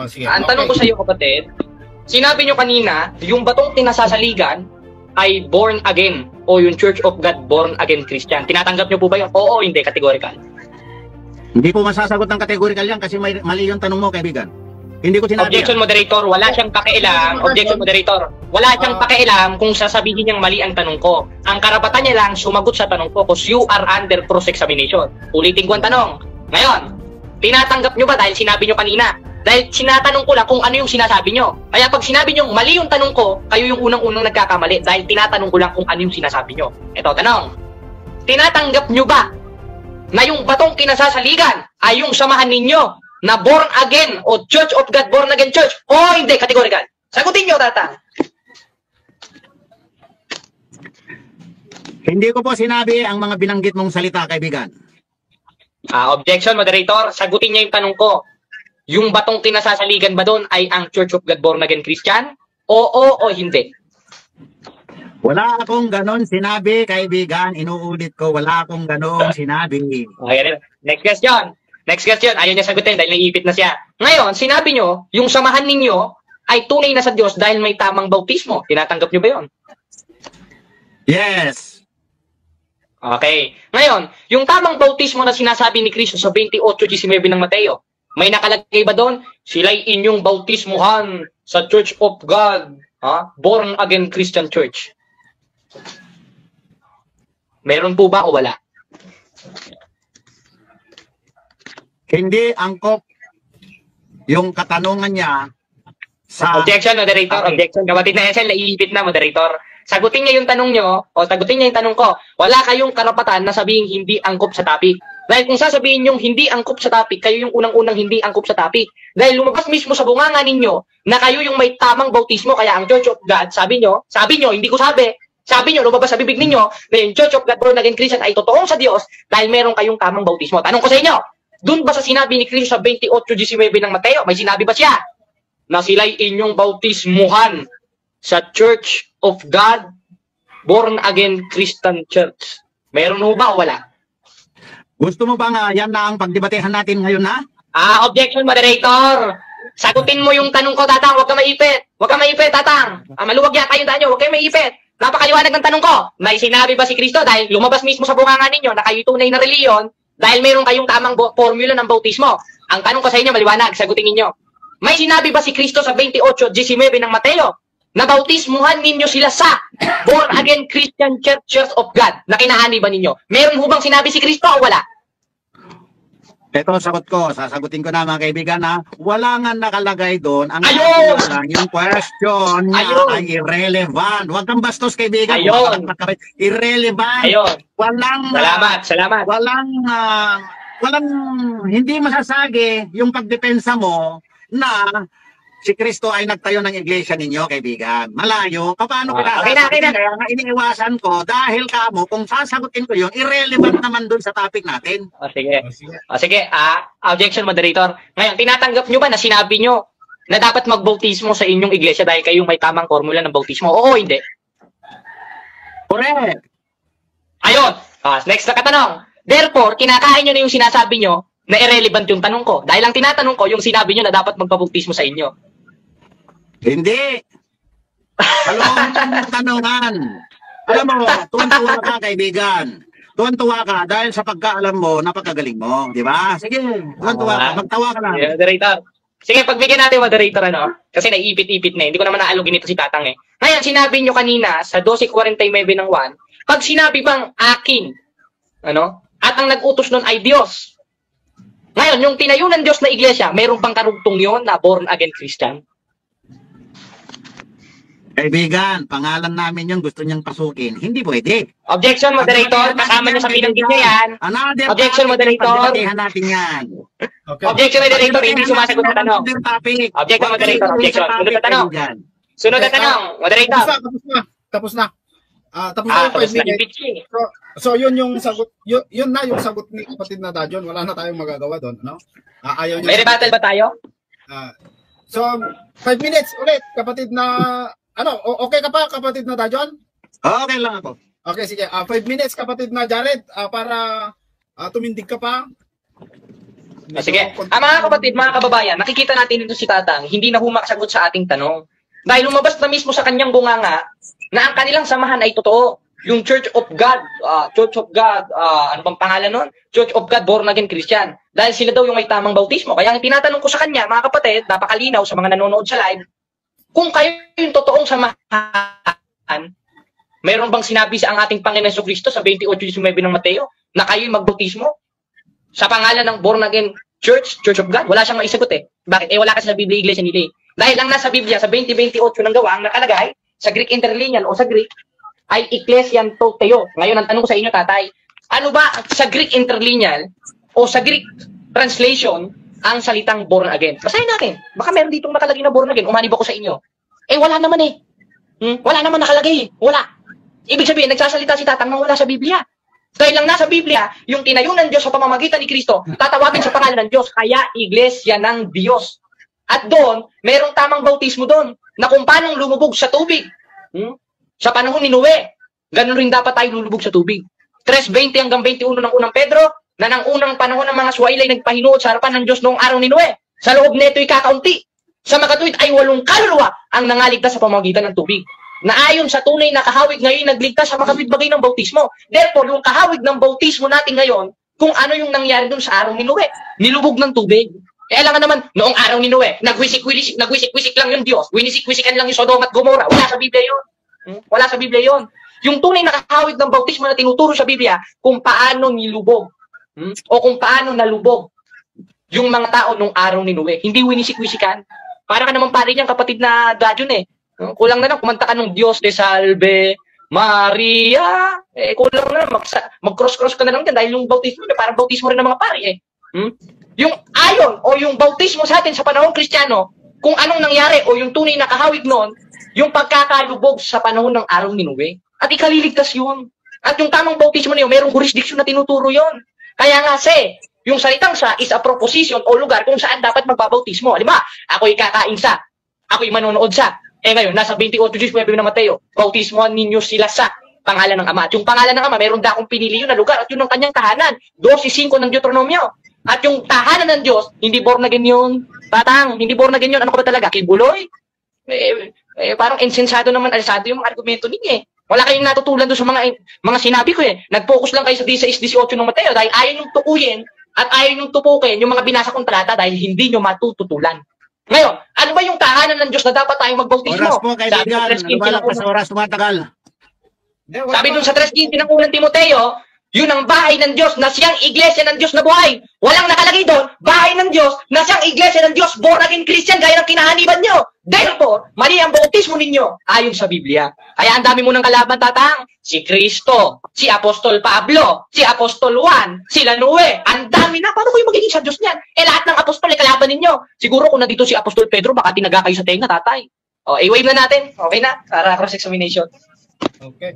Sige. Ang tanong ko sa iyo, kapatid, sinabi nyo kanina, yung batong tinasasaligan ay born again o yung Church of God born again Christian. Tinatanggap nyo po ba yun? Oo, hindi, categorical. Hindi po masasagot ng categorical yan kasi mali yung tanong mo, kaibigan. Hindi ko sinabi Objection, yan. moderator, wala siyang pakialam. Objection, moderator, wala siyang pakialam kung sasabihin niyang mali ang tanong ko. Ang karapatan niya lang sumagot sa tanong ko because you are under cross-examination. Ulitin ko ang tanong. Ngayon, tinatanggap nyo ba dahil sinabi nyo kanina? Dahil sinatanong ko lang kung ano yung sinasabi nyo. Kaya pag sinabi nyo mali yung tanong ko, kayo yung unang-unang nagkakamali dahil tinatanong ko lang kung ano yung sinasabi nyo. Ito, tanong. Tinatanggap nyo ba na yung batong kinasasaligan ay yung samahan ninyo na born again o Church of God born again church? O hindi, categorical. Sagutin nyo, Tatang. Hindi ko po sinabi ang mga binanggit mong salita, kaibigan. Objection, moderator. Sagutin niya yung tanong ko. Yung batong kinasasaligan ba doon ay ang Church of God born again Christian? Oo o hindi? Wala akong ganon sinabi, kaibigan. Inuulit ko, wala akong ganon sinabi. Okay, next question. Next question. Ayaw niya sagutin dahil naiipit na siya. Ngayon, sinabi nyo, yung samahan ninyo ay tunay na sa Diyos dahil may tamang bautismo. Tinatanggap nyo ba yun? Yes. Okay. Ngayon, yung tamang bautismo na sinasabi ni Cristo sa 28:19 ng Mateo, may nakalagay ba doon? Sila'y inyong bautismuhan sa Church of God, born again Christian Church. Meron po ba o wala? Hindi angkop yung katanungan niya sa... Objection, moderator. Okay. Objection. Kapatid na Hazel, naiipit na, moderator. Sagutin niya yung tanong nyo, o sagutin niya yung tanong ko. Wala kayong karapatan na sabihin hindi angkop sa topic. Dahil kung sasabihin yung hindi angkop sa topic, kayo yung unang-unang hindi angkop sa topic. Dahil lumabas mismo sa bunganga ninyo na kayo yung may tamang bautismo, kaya ang Church of God, sabi nyo, hindi ko sabi nyo, lumabas sa bibig ninyo na yung Church of God born again Christian ay totoong sa Diyos dahil meron kayong tamang bautismo. Tanong ko sa inyo, doon ba sa sinabi ni Cristo sa 28:19 ng Mateo, may sinabi ba siya na sila'y inyong bautismuhan sa Church of God born again Christian Church? Meron ho ba o wala? Gusto mo ba nga yan na ang pagdebatehan natin ngayon na? Objection, moderator. Sagutin mo yung tanong ko, Tatang. Huwag ka maipit. Huwag ka maipit, Tatang. Maluwag yata yung danyo. Huwag kayo maipit. Napakaliwanag ng tanong ko. May sinabi ba si Cristo dahil lumabas mismo sa bunganga ninyo na kayo tunay na reliyon dahil meron kayong tamang formula ng bautismo? Ang tanong ko sa inyo, maliwanag. Sagutin ninyo. May sinabi ba si Cristo sa 28:19 ng Mateo na bautismuhan ninyo sila sa born again Christian Church of God na kinahani ba ninyo? Meron hubang sinabi si Cristo o wala? Ito sagot ko, sasagutin ko na mga kaibigan na wala nga nakalagay doon. Ang yung question niya ay irrelevant. Huwag kang bastos kaibigan. Irrelevant. Walang Salamat. Walang hindi masasagi yung pagdepensa mo na si Kristo ay nagtayo ng iglesia ninyo, kaibigan. Malayo. Paano Okay na. Kaya nga iniiwasan ko dahil kamo kung sasagutin ko yung irrelevant naman doon sa topic natin. Sige. Objection, moderator. Ngayon, tinatanggap nyo ba na sinabi nyo na dapat magbautismo sa inyong iglesia dahil kayong may tamang formula ng bautismo? Oo, hindi. Correct. Ayun. Next na katanong. Therefore, kinakain nyo na yung sinasabi nyo na irrelevant yung tanong ko. Dahil ang tinatanong ko, yung sinabi nyo na dapat magpabautismo sa inyo. Hindi. Alam mo tanungan. Alam mo, tuwan-tuwa ka, kaibigan. Tuwan-tuwa ka dahil sa pagkaalam mo, napakagaling mo. Di ba? Sige, tuwan-tuwa ka. Magtawa ka lang. Yeah, moderator. Sige, pagbigyan natin, moderator, Kasi naiipit-ipit na. Hindi ko naman naalugin ito si Tatang Ngayon, sinabi nyo kanina sa 12:49 ng 1, pag sinabi bang akin, at ang nag-utos nun ay Diyos. Ngayon, yung tinayo ng Diyos na iglesia, mayroon pang karugtong yon na born again Christian? Kaibigan, pangalan namin yung gusto niyang pasukin. Hindi pwede. Objection, moderator. Kasama niyo sa binanggit niya yan. Objection, moderator. Natin yan. Okay. Objection, moderator. Hindi sumasagot sa tanong. Objection, moderator. Objection. Sunod na tanong. Sunod na tanong. Moderator. Tapos na. Tapos na yung 5 minutes. So yun yung sagot. Yun na yung sagot ni kapatid na Dajon. Wala na tayong magagawa doon. Ayaw niyo. May rebuttal ba tayo? So 5 minutes ulit kapatid na okay ka pa kapatid na Dajon? Okay lang ako. Okay, sige. 5 minutes kapatid na Jared para tumindig ka pa. Sige. Mga kapatid, mga kababayan, nakikita natin dito si Tatang, hindi na humakasagot sa ating tanong. Dahil lumabas na mismo sa kanyang bunganga na ang kanilang samahan ay totoo. Yung Church of God, ano bang pangalan nun? Church of God, Born Again Christian. Dahil sila daw yung may tamang bautismo. Kaya ang tinatanong ko sa kanya, mga kapatid, napakalinaw sa mga nanonood sa live, kung kayo yung totoong samahan, mayroon bang sinabi sa ang ating Panginoon Jesucristo sa 28:19 ng Mateo na kayo yung magbautismo sa pangalan ng Born Again Church of God? Wala siyang maisagot eh. Bakit? Wala kasi sa Biblia, Iglesia nila eh. Dahil ang nasa Biblia, sa 20:28 ng gawa, ang nakalagay, sa Greek interlineal o sa Greek, ay Ecclesian to Theo. Ngayon, ang tanong ko sa inyo, tatay, ano ba sa Greek interlineal o sa Greek translation ang salitang born again? Basahin natin. Baka meron ditong nakalagay na born again. Umanib ako sa inyo. Wala naman eh. Wala naman nakalagay eh. Wala. Ibig sabihin, nagsasalita si Tatang nang wala sa Biblia. Dahil lang nasa Biblia, yung tinayo ng Diyos sa pamamagitan ni Kristo, tatawagin sa pangalan ng Diyos, kaya Iglesia ng Diyos. At doon, merong tamang bautismo doon, na kung paano lumubog sa tubig. Sa panahon ni Noe, ganun rin dapat tayo lulubog sa tubig. 3:20 hanggang 21 ng unang Pedro, na ng unang panahon ng mga suwailay nagpahinuot sa harapan ng Diyos noong araw ni Noe. Sa loob nito'y kakaunti. Sa makatuwid ay 8 kaluluwa ang nangaligtas sa pamamagitan ng tubig. Na ayon sa tunay na kahawig ngayon nagligtas sa makatuwid bagay ng bautismo. Therefore, yung kahawig ng bautismo natin ngayon, kung ano yung nangyari dun sa araw ni Noe, nilubog ng tubig. Kailangan naman, noong araw ni Noe, nagwisik-wisik lang yung Diyos. Winisik-wisikan lang yung Sodoma at Gomorrah. Wala sa Biblia yun. Wala sa Biblia yon. Yung tunay na kahawig ng bautismo na tinuturo sa Biblia, kung paano nilubog. O kung paano nalubog yung mga tao nung araw ni Noe. Hindi winisik-wisikan. Para ka naman pare niyan, kapatid na Dajon eh. Kulang na lang, kumanta ka ng Diyos de Salve Maria. Kulang na lang, mag-cross-cross ka na lang dyan dahil yung bautismo, parang bautismo rin ng mga pare eh. Yung ayon o yung bautismo sa atin sa panahon Kristiyano, kung anong nangyari o yung tunay na kahawig noon, yung pagkakalubog sa panahon ng araw ni Noe. At ikaliligtas yun. At yung tamang bautismo niyo, mayroong jurisdiction na tinuturo yun. Kaya nga yung salitang sa is a proposition o lugar kung saan dapat magbabautismo. Halimbawa, ako'y kakain sa, ako'y manonood sa. Ngayon, nasa 28:19 ng Mateo, bautismohan ninyo sila sa pangalan ng Ama. At yung pangalan ng Ama, mayroon da akong pinili yun na lugar at yun ang kanyang tahanan. 12:5 ng Deuteronomio. At yung tahanan ng Diyos, hindi born again yun. Tatang, hindi born again yun. Ano ka ba talaga? Kibuloy? Parang insensado naman, alisado yung argumento ninyo eh. Wala kayong natutulan doon sa mga sinabi ko eh. Nag-focus lang kayo sa 16-18 ng Mateo dahil ayaw yung tukuyin at ayaw yung tupukin yung mga binasa kong talata dahil hindi nyo matututulan. Ngayon, ano ba yung tahanan ng Diyos na dapat tayong magbautismo? Oras po, kaibigan. Lumalagpas oras, tumatagal. Sabi dun sa 3:15 ng unang Timoteo, yun ang bahay ng Diyos na siyang iglesia ng Diyos na buhay. Walang nakalagay doon, bahay ng Diyos na siyang iglesia ng Diyos, born again Christian, gaya ng kinahaniban nyo. Therefore, mali ang bautismo ninyo ayon sa Biblia. Kaya ang dami mo ng kalaban, Tatang. Si Kristo, si Apostol Pablo, si Apostol Juan, sila Noe. Ang dami na. Paano kayo magiging sa Diyos niyan? Lahat ng apostol ay kalaban ninyo. Siguro kung nandito si Apostol Pedro, baka tinaga kayo sa tenga, tatay. I-wave na natin. Okay na? Para cross-examination. Okay.